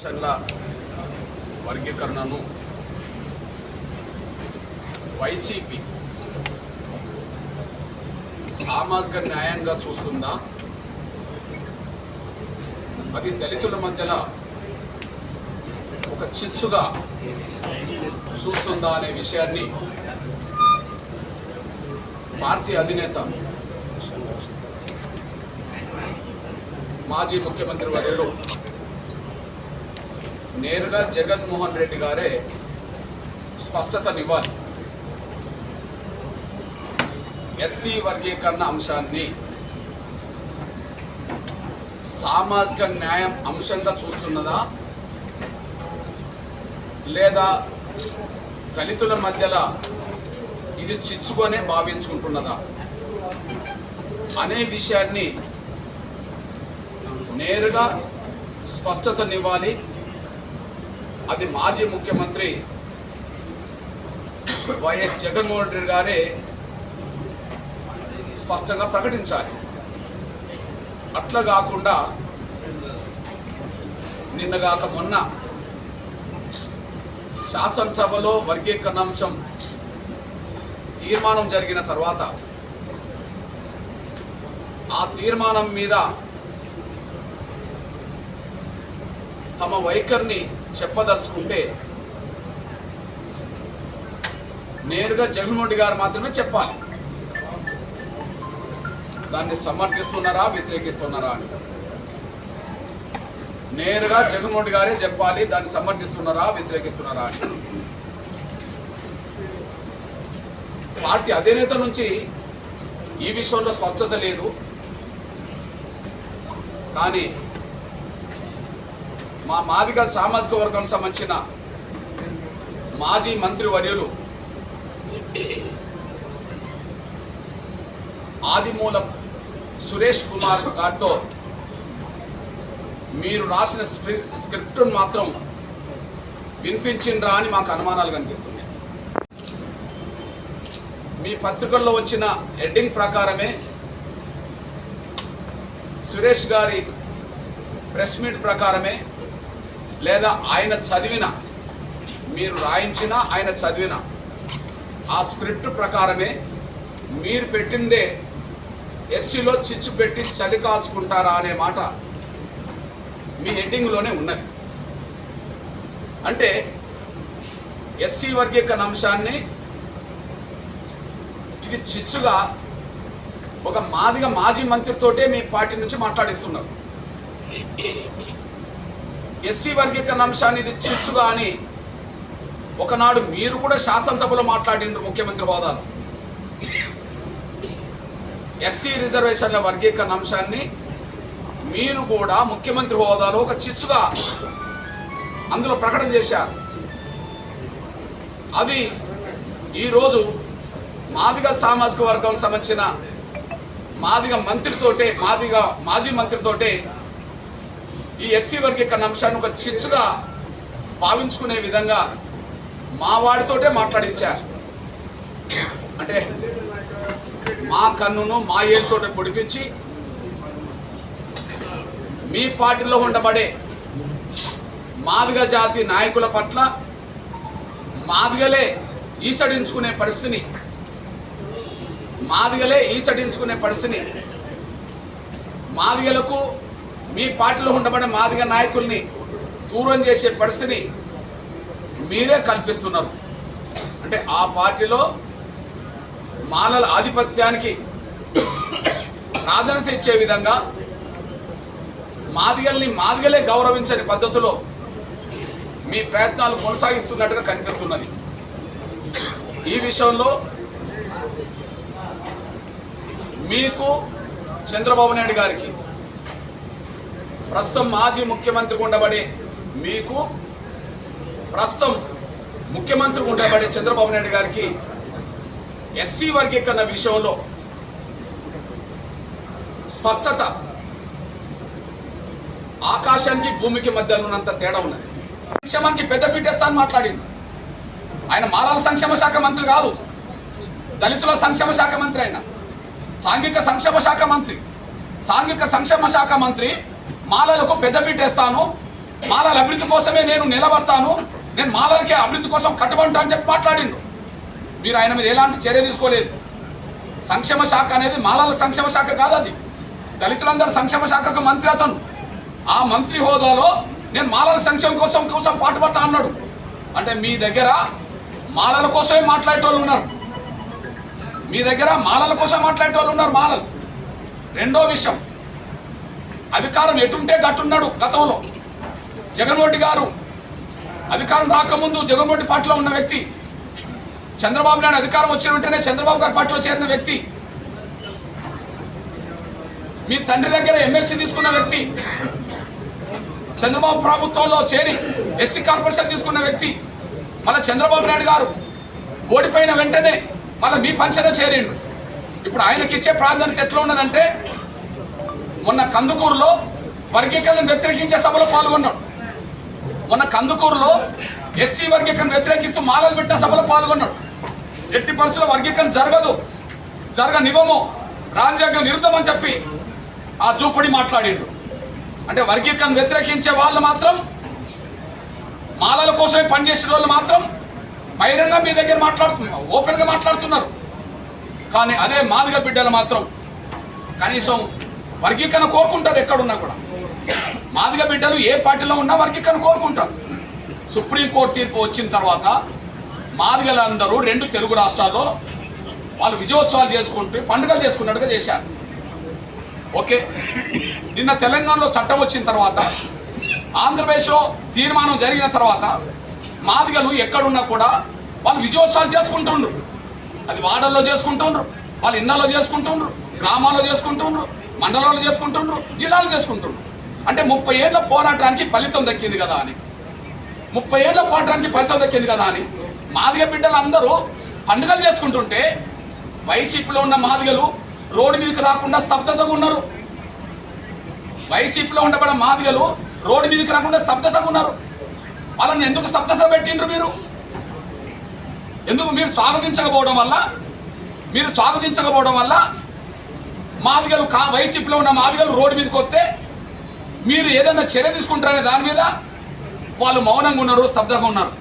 చల్ల వర్గీకరణను వైసీపీ సామాజిక న్యాయంగా చూస్తుందా, అది దళితుల మధ్యలో ఒక చిచ్చుగా చూస్తుందా అనే విషయాన్ని పార్టీ అధినేత మాజీ ముఖ్యమంత్రి వర్యులు నేరుగా జగన్మోహన్ రెడ్డి గారే స్పష్టతనివ్వాలి. ఎస్సీ వర్గీకరణ అంశాన్ని సామాజిక న్యాయం అంశంగా చూస్తున్నదా, లేదా దళితుల మధ్యలో ఇది చిచ్చుకొనే భావించుకుంటున్నదా అనే విషయాన్ని నేరుగా స్పష్టతనివ్వాలి. అది మాజీ ముఖ్యమంత్రి వైఎస్ జగన్మోహన్ రెడ్డి గారే స్పష్టంగా ప్రకటించాలి. అట్లా కాకుండా నిన్నగాక మొన్న శాసనసభలో వర్గీకరణ అంశం తీర్మానం జరిగిన తర్వాత ఆ తీర్మానం మీద తమ వైఖరిని చెప్పదలుచుకుంటే నేరుగా జగన్మోహన్ రెడ్డి గారు మాత్రమే చెప్పాలి. దాన్ని సమర్థిస్తున్నారా, వ్యతిరేకిస్తున్నారా అని నేరుగా జగన్మోహన్ రెడ్డి గారే చెప్పాలి. దాన్ని సమర్థిస్తున్నారా, వ్యతిరేకిస్తున్నారా అని. పార్టీ అధినేత నుంచి ఈ విషయంలో స్పష్టత లేదు. కానీ మా మాదిగ సామాజిక వర్గం సంబంధించిన మాజీ మంత్రి వర్యులు ఆదిమూలం సురేష్ కుమార్ గారితో మీరు రాసిన స్క్రిప్ట్ను మాత్రం వినిపించిండ్రా అని మాకు అనుమానాలు కనిపిస్తున్నాయి. మీ పత్రికల్లో వచ్చిన హెడ్డింగ్ ప్రకారమే సురేష్ గారి ప్రెస్ మీట్ ప్రకారమే, లేదా ఆయన చదివిన, మీరు రాయించిన ఆయన చదివిన ఆ స్క్రిప్ట్ ప్రకారమే మీరు పెట్టిందే ఎస్సీలో చిచ్చు పెట్టి చలి కాల్చుకుంటారా అనే మాట మీ హెడ్డింగ్లోనే ఉన్నది. అంటే ఎస్సీ వర్గీకరణ అంశాన్ని ఇది చిచ్చుగా ఒక మాదిగ మాజీ మంత్రితోటే మీ పార్టీ నుంచి మాట్లాడిస్తున్నారు. ఎస్సీ వర్గీకరణ అంశాన్ని ఇది చిచ్చుగా అని ఒకనాడు మీరు కూడా శాసనసభలో మాట్లాడినారు. ముఖ్యమంత్రి హోదాలో ఎస్సీ రిజర్వేషన్ల వర్గీకరణ అంశాన్ని మీరు కూడా ముఖ్యమంత్రి హోదాలో ఒక చిచ్చుగా అందులో ప్రకటన చేశారు. అది ఈరోజు మాదిగ సామాజిక వర్గం సంబంధించిన మాదిగ మంత్రితోటే, మాజీ మంత్రితోటే ఈ ఎస్సీ వర్గీకరణ అంశాన్ని ఒక చిచ్చుగా భావించుకునే విధంగా మా వాడితోటే మాట్లాడించారు. అంటే మా కన్నును మా ఏళ్ళతోటే పొడిపించి మీ పార్టీలో ఉండబడే మాదిగ జాతి నాయకుల పట్ల మాదిగలే ఈసడించుకునే పరిస్థితిని మాదిగలకు మీ పార్టీలో ఉండబడే మాదిగ నాయకుల్ని దూరం చేసే పరిస్థితిని మీరే కల్పిస్తున్నారు. అంటే ఆ పార్టీలో మాలల ఆధిపత్యానికి ప్రాధాన్యత ఇచ్చే విధంగా మాదిగలే గౌరవించని పద్ధతిలో మీ ప్రయత్నాలు కొనసాగిస్తున్నట్టుగా కనిపిస్తున్నది. ఈ విషయంలో మీకు చంద్రబాబు నాయుడు గారికి, ప్రస్తుతం మాజీ ముఖ్యమంత్రికి ఉండబడే మీకు, ప్రస్తుతం ముఖ్యమంత్రికి ఉండబడే చంద్రబాబు నాయుడు గారికి ఎస్సీ వర్గీకరణ విషయంలో స్పష్టత ఆకాశానికి భూమికి మధ్యలో ఉన్నంత తేడా ఉన్నది. సంక్షేమానికి పెద్ద పీటేస్తాను మాట్లాడింది ఆయన. మాలాల సంక్షేమ శాఖ మంత్రి కాదు, దళితుల సంక్షేమ శాఖ మంత్రి. ఆయన సాంఘిక సంక్షేమ శాఖ మంత్రి. మాలలకు పెద్దపీట వేస్తాను, మాలల అభివృద్ధి కోసమే నేను నిలబడతాను, నేను మాలలకే అభివృద్ధి కోసం కట్టుబడతా అని చెప్పి మాట్లాడిండు. మీరు ఆయన మీద ఎలాంటి చర్య తీసుకోలేదు. సంక్షేమ శాఖ అనేది మాలల సంక్షేమ శాఖ కాదు, అది దళితులందరూ సంక్షేమ శాఖకు మంత్రి అతను. ఆ మంత్రి హోదాలో నేను మాలల సంక్షేమం కోసం పాటుపడతా అన్నాడు. అంటే మీ దగ్గర మాలల కోసమే మాట్లాడేటోళ్ళు ఉన్నారు, మీ దగ్గర మాలల కోసం మాట్లాడేటోళ్ళు ఉన్నారు మాలలు. రెండో విషయం, అధికారం ఎటుంటే గట్టున్నాడు. గతంలో జగన్మోహన్ రెడ్డి గారు అధికారం రాకముందు జగన్మోహన్ రెడ్డి పార్టీలో ఉన్న వ్యక్తి, చంద్రబాబు నాయుడు అధికారం వచ్చిన వెంటనే చంద్రబాబు గారి పార్టీలో చేరిన వ్యక్తి, మీ తండ్రి దగ్గర ఎమ్మెల్సీ తీసుకున్న వ్యక్తి, చంద్రబాబు ప్రభుత్వంలో చేరి ఎస్సీ కార్పొరేషన్ తీసుకున్న వ్యక్తి, మళ్ళీ చంద్రబాబు నాయుడు గారు ఓడిపోయిన వెంటనే మళ్ళీ మీ పంచన చేరిండు. ఇప్పుడు ఆయనకి ఇచ్చే ప్రాధాన్యత ఎట్లా ఉన్నదంటే, మొన్న కందుకూరులో వర్గీకరణను వ్యతిరేకించే సభలో పాల్గొన్నాడు. మొన్న కందుకూరులో ఎస్సీ వర్గీకరణ వ్యతిరేకిస్తూ మాలలు పెట్టిన సభలో పాల్గొన్నాడు. ఎట్టి పరిస్థితుల్లో వర్గీకరణ జరగనివ్వము, రాజ్యాంగ విరుద్ధం అని చెప్పి ఆ జూపుడి మాట్లాడిండు. అంటే వర్గీకరణ వ్యతిరేకించే వాళ్ళు మాత్రం, మాలల కోసమే పనిచేసే వాళ్ళు మాత్రం బహిరంగ మీ దగ్గర ఓపెన్గా మాట్లాడుతున్నారు. కానీ అదే మాదిగ బిడ్డలు మాత్రం కనీసం వర్గీకరణ కోరుకుంటారు. ఎక్కడున్నా కూడా మాదిగ బిడ్డలు ఏ పార్టీలో ఉన్నా వర్గీకరణ కోరుకుంటారు. సుప్రీంకోర్టు తీర్పు వచ్చిన తర్వాత మాదిగలందరూ 2 తెలుగు రాష్ట్రాల్లో వాళ్ళు విజయోత్సవాలు చేసుకుంటూ పండుగలు చేసుకున్నట్టుగా చేశారు. ఓకే, నిన్న తెలంగాణలో చట్టం వచ్చిన తర్వాత, ఆంధ్రప్రదేశ్లో తీర్మానం జరిగిన తర్వాత మాదిగలు ఎక్కడున్నా కూడా వాళ్ళు విజయోత్సవాలు చేసుకుంటుండ్రు. అది వాడల్లో చేసుకుంటుండ్రు, వాళ్ళు ఇళ్లలో చేసుకుంటుండ్రు, గ్రామాల్లో చేసుకుంటుండ్రు, మండలాల్లో చేసుకుంటుండ్రు, జిల్లాలో చేసుకుంటుండ్రు. అంటే 30 ఏళ్ల పోరాటానికి ఫలితం దక్కింది కదా అని, 30 ఏళ్ల పోరాటానికి ఫలితం దక్కింది కదా అని మాదిగ బిడ్డలు అందరూ పండుగలు చేసుకుంటుంటే, వైసీపీలో ఉన్న మాదిగలు రోడ్డు మీదకి రాకుండా స్తబ్దతగా ఉన్నారు. వైసీపీలో ఉండబడిన మాదిగలు రోడ్డు మీదకి రాకుండా స్తబ్దతగా ఉన్నారు. వాళ్ళని ఎందుకు స్తబ్దత పెట్టిండ్రు? ఎందుకు మీరు స్వాగతించకపోవడం వల్ల మాదిగలు వైసీపీలో ఉన్న మాదిగలు రోడ్డు మీదకి వస్తే మీరు ఏదైనా చర్య తీసుకుంటారనే దాని మీద వాళ్ళు మౌనంగా ఉన్నారు, స్తబ్దంగా ఉన్నారు.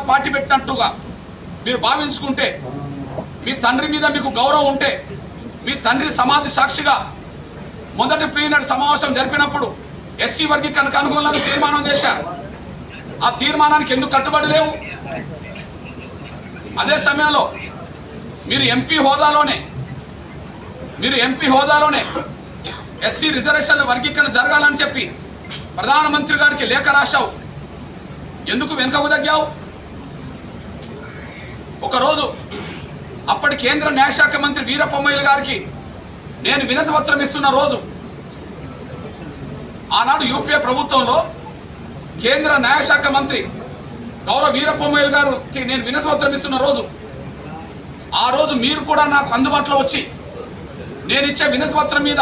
పార్టీ పెట్టినట్టుగా మీరు భావించుకుంటే, మీ తండ్రి మీద మీకు గౌరవం ఉంటే, మీ తండ్రి సమాధి సాక్షిగా మొదటి ప్లీనరీ సమావేశం జరిపినప్పుడు ఎస్సీ వర్గీకరణకు అనుకూలంగా తీర్మానం చేశారు. ఆ తీర్మానానికి ఎందుకు కట్టుబడి లేవు? అదే సమయంలో మీరు ఎంపీ హోదాలోనే ఎస్సీ రిజర్వేషన్ల వర్గీకరణ జరగాలని చెప్పి ప్రధానమంత్రి గారికి లేఖ రాశావు. ఎందుకు వెనుకకు తగ్గావు? ఒకరోజు అప్పటి కేంద్ర న్యాయశాఖ మంత్రి వీరప్పమొయ్యల గారికి నేను వినతి పత్రం ఇస్తున్న రోజు, ఆనాడు యూపీఏ ప్రభుత్వంలో కేంద్ర న్యాయశాఖ మంత్రి గౌరవ వీరప్పమొయ్యల గారికి నేను వినతి పత్రం ఇస్తున్న రోజు, ఆ రోజు మీరు కూడా నాకు అందుబాటులో వచ్చి నేను ఇచ్చే వినతి పత్రం మీద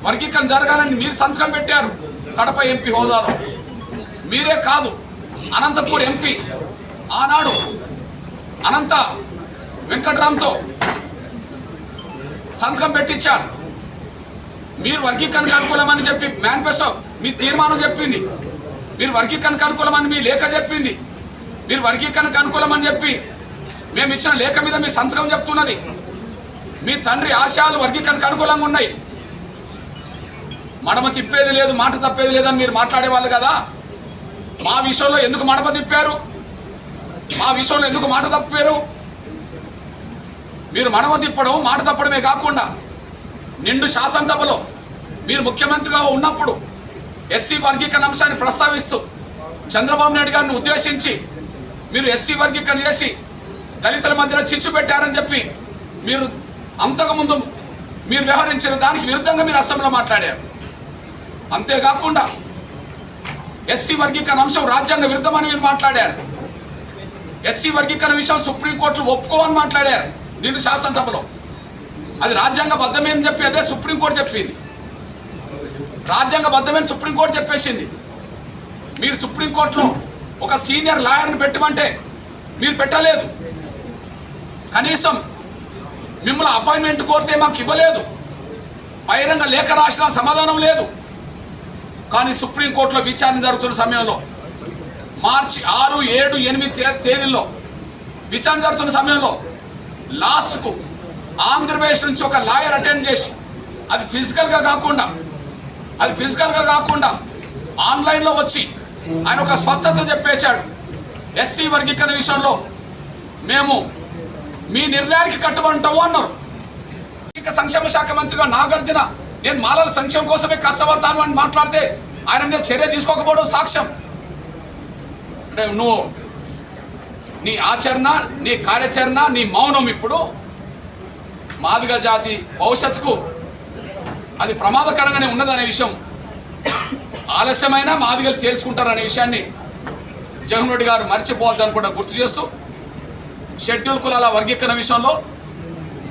వర్గీకరణ జరగాలని మీరు సంతకం పెట్టారు. కడప ఎంపీ హోదాలో మీరే కాదు, అనంతపూర్ ఎంపీ ఆనాడు అనంత వెంకట్రామ్తో సంతకం పెట్టించారు. మీరు వర్గీకరణకు అనుకూలమని చెప్పి మేనిఫెస్టో మీ తీర్మానం చెప్పింది, మీరు వర్గీకరణకు అనుకూలమని మీ లేఖ చెప్పింది, మీరు వర్గీకరణకు అనుకూలమని చెప్పి మేము ఇచ్చిన లేఖ మీద మీ సంతకం చెప్తున్నది. మీ తండ్రి ఆశయాలు వర్గీకరణకు అనుకూలంగా ఉన్నాయి. మడమ తిప్పేది లేదు, మాట తప్పేది లేదని మీరు మాట్లాడేవాళ్ళు కదా. మా విషయంలో ఎందుకు మడమ తిప్పారు? మా విషయంలో ఎందుకు మాట తప్పారు? మీరు మడమ తిప్పడం, మాట తప్పడమే కాకుండా నిండు శాసనసభలో మీరు ముఖ్యమంత్రిగా ఉన్నప్పుడు ఎస్సీ వర్గీకరణ అంశాన్ని ప్రస్తావిస్తూ చంద్రబాబు నాయుడు గారిని ఉద్దేశించి మీరు ఎస్సీ వర్గీకరణ చేసి దళితుల మధ్యలో చిచ్చు పెట్టారని చెప్పి మీరు అంతకుముందు మీరు వ్యవహరించిన దానికి విరుద్ధంగా మీరు అసెంబ్లీలో మాట్లాడారు. అంతేకాకుండా ఎస్సీ వర్గీకరణ అంశం రాజ్యాంగ విరుద్ధమని మీరు మాట్లాడారు. ఎస్సీ వర్గీకరణ విషయం సుప్రీంకోర్టులో ఒప్పుకోవని మాట్లాడారు నిన్ను శాసనసభలో. అది రాజ్యాంగబద్ధమని చెప్పి అదే సుప్రీంకోర్టు చెప్పింది. రాజ్యాంగబద్ధమని సుప్రీంకోర్టు చెప్పేసింది. మీరు సుప్రీంకోర్టులో ఒక సీనియర్ లాయర్ని పెట్టమంటే మీరు పెట్టలేదు. కనీసం మిమ్మల్ని అపాయింట్మెంట్ కోరితే మాకు ఇవ్వలేదు. బహిరంగ లేఖ రాసిన సమాధానం లేదు. కానీ సుప్రీంకోర్టులో విచారణ జరుగుతున్న సమయంలో మార్చి 6, 7, 8 తేదీల్లో విచారణ జరుగుతున్న సమయంలో లాస్ట్కు ఆంధ్రప్రదేశ్ నుంచి ఒక లాయర్ అటెండ్ చేసి అది ఫిజికల్గా కాకుండా ఆన్లైన్లో వచ్చి ఆయన ఒక స్పష్టత చెప్పేశాడు. ఎస్సీ వర్గీకరణ విషయంలో మేము మీ నిర్ణయానికి కట్టుబడతాము అన్నారు. సంక్షేమ శాఖ మంత్రిగా నాగార్జున నేను మాలల సంక్షేమం కోసమే కష్టపడతాను అని మాట్లాడితే ఆయన మీద చర్య తీసుకోకపోవడం సాక్ష్యం. అంటే నువ్వు నీ ఆచరణ, నీ కార్యాచరణ, నీ మౌనం ఇప్పుడు మాదిగ జాతి భవిష్యత్తుకు అది ప్రమాదకరంగానే ఉన్నదనే విషయం ఆలస్యమైన మాదిగలు తేల్చుకుంటారనే విషయాన్ని జగన్ రెడ్డి గారు మర్చిపోవద్దని కూడా గుర్తు చేస్తూ షెడ్యూల్ కులాల వర్గీకరణ విషయంలో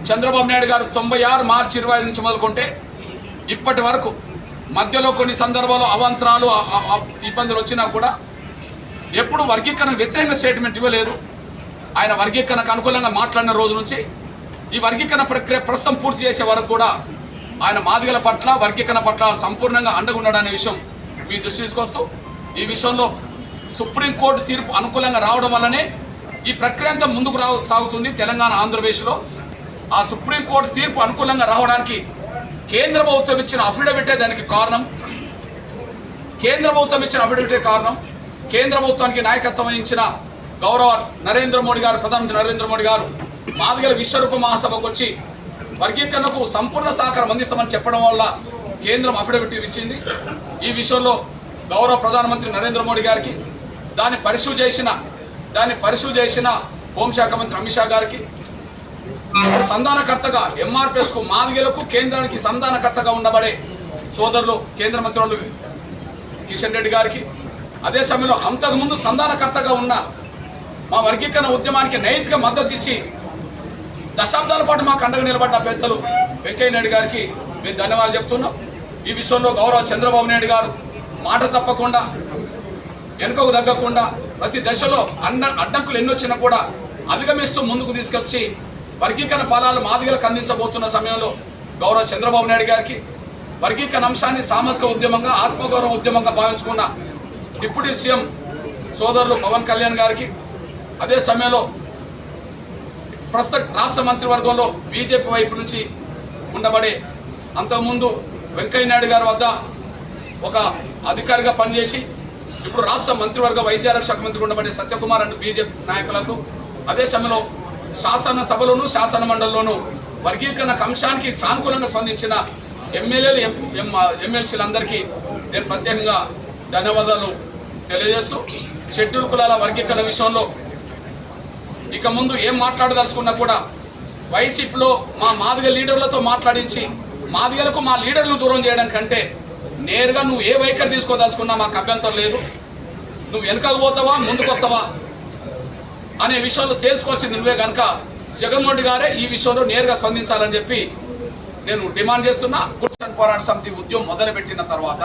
చంద్రబాబు నాయుడు గారు 96 మార్చి 25 నుంచి మొదలుకుంటే ఇప్పటి వరకు మధ్యలో కొన్ని సందర్భాల్లో అవాంతరాలు ఇబ్బందులు వచ్చినా కూడా ఎప్పుడు వర్గీకరణ వ్యతిరేక స్టేట్మెంట్ ఇవ్వలేదు. ఆయన వర్గీకరణకు అనుకూలంగా మాట్లాడిన రోజు నుంచి ఈ వర్గీకరణ ప్రక్రియ ప్రస్తుతం పూర్తి చేసే వరకు కూడా ఆయన మాదిగల పట్ల వర్గీకరణ పట్ల సంపూర్ణంగా అండగా ఉన్నాడనే విషయం మీ దృష్టి తీసుకొస్తూ ఈ విషయంలో సుప్రీంకోర్టు తీర్పు అనుకూలంగా రావడం వల్లనే ఈ ప్రక్రియ అంతా ముందుకు సాగుతుంది తెలంగాణ, ఆంధ్రప్రదేశ్లో. ఆ సుప్రీంకోర్టు తీర్పు అనుకూలంగా రావడానికి కేంద్ర ప్రభుత్వం ఇచ్చిన అఫిడవిటే దానికి కారణం. కేంద్ర ప్రభుత్వానికి నాయకత్వం వహించిన గౌరవ నరేంద్ర మోడీ గారు, ప్రధానమంత్రి నరేంద్ర మోడీ గారు మాదిగల విశ్వరూప మహాసభకు వచ్చి వర్గీకరణకు సంపూర్ణ సహకారం అందిస్తామని చెప్పడం వల్ల కేంద్రం అఫిడవిట్ ఇచ్చింది. ఈ విషయంలో గౌరవ ప్రధానమంత్రి నరేంద్ర మోడీ గారికి దాన్ని పరిశీలి చేసిన హోంశాఖ మంత్రి అమిత్ షా గారికి, సంధానకర్తగా ఎంఆర్పిఎస్కు మాదిగలకు కేంద్రానికి సంధానకర్తగా ఉండబడే సోదరులు కేంద్ర మంత్రులు కిషన్ రెడ్డి గారికి, అదే సమయంలో అంతకుముందు సంధానకర్తగా ఉన్న మా వర్గీకరణ ఉద్యమానికి నైతిక మద్దతు ఇచ్చి దశాబ్దాల పాటు మాకు అండగా నిలబడ్డ పెద్దలు వెంకయ్య నాయుడు గారికి మేము ధన్యవాదాలు చెప్తున్నాం. ఈ విషయంలో గౌరవ చంద్రబాబు నాయుడు గారు మాట తప్పకుండా, వెనుకకు తగ్గకుండా ప్రతి దశలో అడ్డంకులు ఎన్నొచ్చినా కూడా అధిగమిస్తూ ముందుకు తీసుకొచ్చి వర్గీకరణ ఫలాలు మాదిగలకు అందించబోతున్న సమయంలో గౌరవ చంద్రబాబు నాయుడు గారికి వర్గీకరణ అంశాన్ని సామాజిక ఉద్యమంగా, ఆత్మగౌరవ ఉద్యమంగా భావించుకున్న డిప్యూటీ సీఎం సోదరులు పవన్ కళ్యాణ్ గారికి, అదే సమయంలో ప్రస్తుత రాష్ట్ర మంత్రివర్గంలో బీజేపీ వైపు నుంచి ఉండబడే అంతకుముందు వెంకయ్య నాయుడు గారి వద్ద ఒక అధికారిగా పనిచేసి ఇప్పుడు రాష్ట్ర మంత్రివర్గ వైద్యారోగ్య శాఖ మంత్రి ఉండబడే సత్యకుమార్ అండ్ బీజేపీ నాయకులకు, అదే సమయంలో శాసనసభలోను శాసన మండలిలోను వర్గీకరణ అంశానికి సానుకూలంగా స్పందించిన ఎమ్మెల్యేలు, ఎమ్మెల్సీలందరికీ నేను ప్రత్యేకంగా ధన్యవాదాలు తెలియజేస్తూ షెడ్యూల్ కులాల వర్గీకరణ విషయంలో ఇక ముందు ఏం మాట్లాడదలుచుకున్నా కూడా వైసీపీలో మా మాదిగ లీడర్లతో మాట్లాడించి మాదిగలకు మా లీడర్లు దూరం చేయడం కంటే నేరుగా నువ్వు ఏ వైఖరి తీసుకోదలుచుకున్నా మాకు అభ్యంతరం లేదు. నువ్వు వెనకకు పోతావా, ముందుకు వస్తావా అనే విషయంలో తేల్చుకోవాల్సింది నువ్వే కనుక జగన్మోహన్ రెడ్డి గారే ఈ విషయంలో నేరుగా స్పందించాలని చెప్పి నేను డిమాండ్ చేస్తున్నా. గుర్తు పోరాట సమితి ఉద్యమం మొదలుపెట్టిన తర్వాత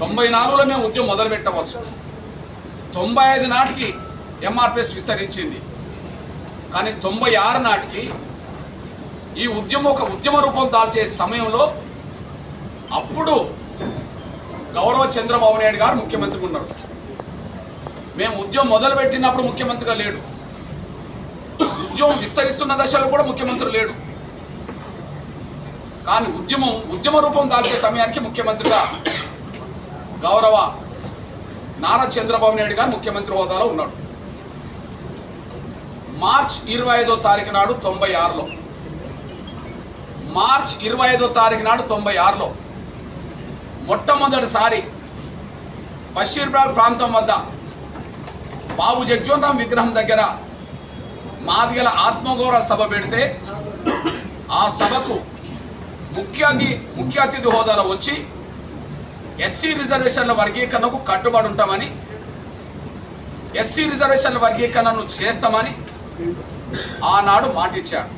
94లో మేము ఉద్యమం మొదలుపెట్టవచ్చు. 95 నాటికి ఎంఆర్పిఎస్ విస్తరించింది. కానీ 96 నాటికి ఈ ఉద్యమం ఒక ఉద్యమ రూపం దాల్చే సమయంలో అప్పుడు గౌరవ చంద్రబాబు నాయుడు గారు ముఖ్యమంత్రిగా ఉన్నారు. మేము ఉద్యమం మొదలుపెట్టినప్పుడు ముఖ్యమంత్రిగా లేడు. ఉద్యమం విస్తరిస్తున్న దశలో కూడా ముఖ్యమంత్రి లేడు. కానీ ఉద్యమ రూపం దాల్చే సమయానికి ముఖ్యమంత్రిగా గౌరవ నారా చంద్రబాబు నాయుడు గారు ముఖ్యమంత్రి హోదాలో ఉన్నాడు. మార్చ్ 25వ తారీఖు నాడు 96లో మార్చ్ 25వ తారీఖు నాడు 96లో మొట్టమొదటిసారి బషీర్బాగ్ ప్రాంతం వద్ద బాబు జగ్జీవన్ రామ్ విగ్రహం దగ్గర మాదిగల ఆత్మగౌరవ సభ పెడితే ఆ సభకు ముఖ్య అతిథి హోదాలో వచ్చి ఎస్సీ రిజర్వేషన్ల వర్గీకరణకు కట్టుబడి ఉంటామని, ఎస్సీ రిజర్వేషన్ల వర్గీకరణను చేస్తామని ఆనాడు మాటిచ్చాడు.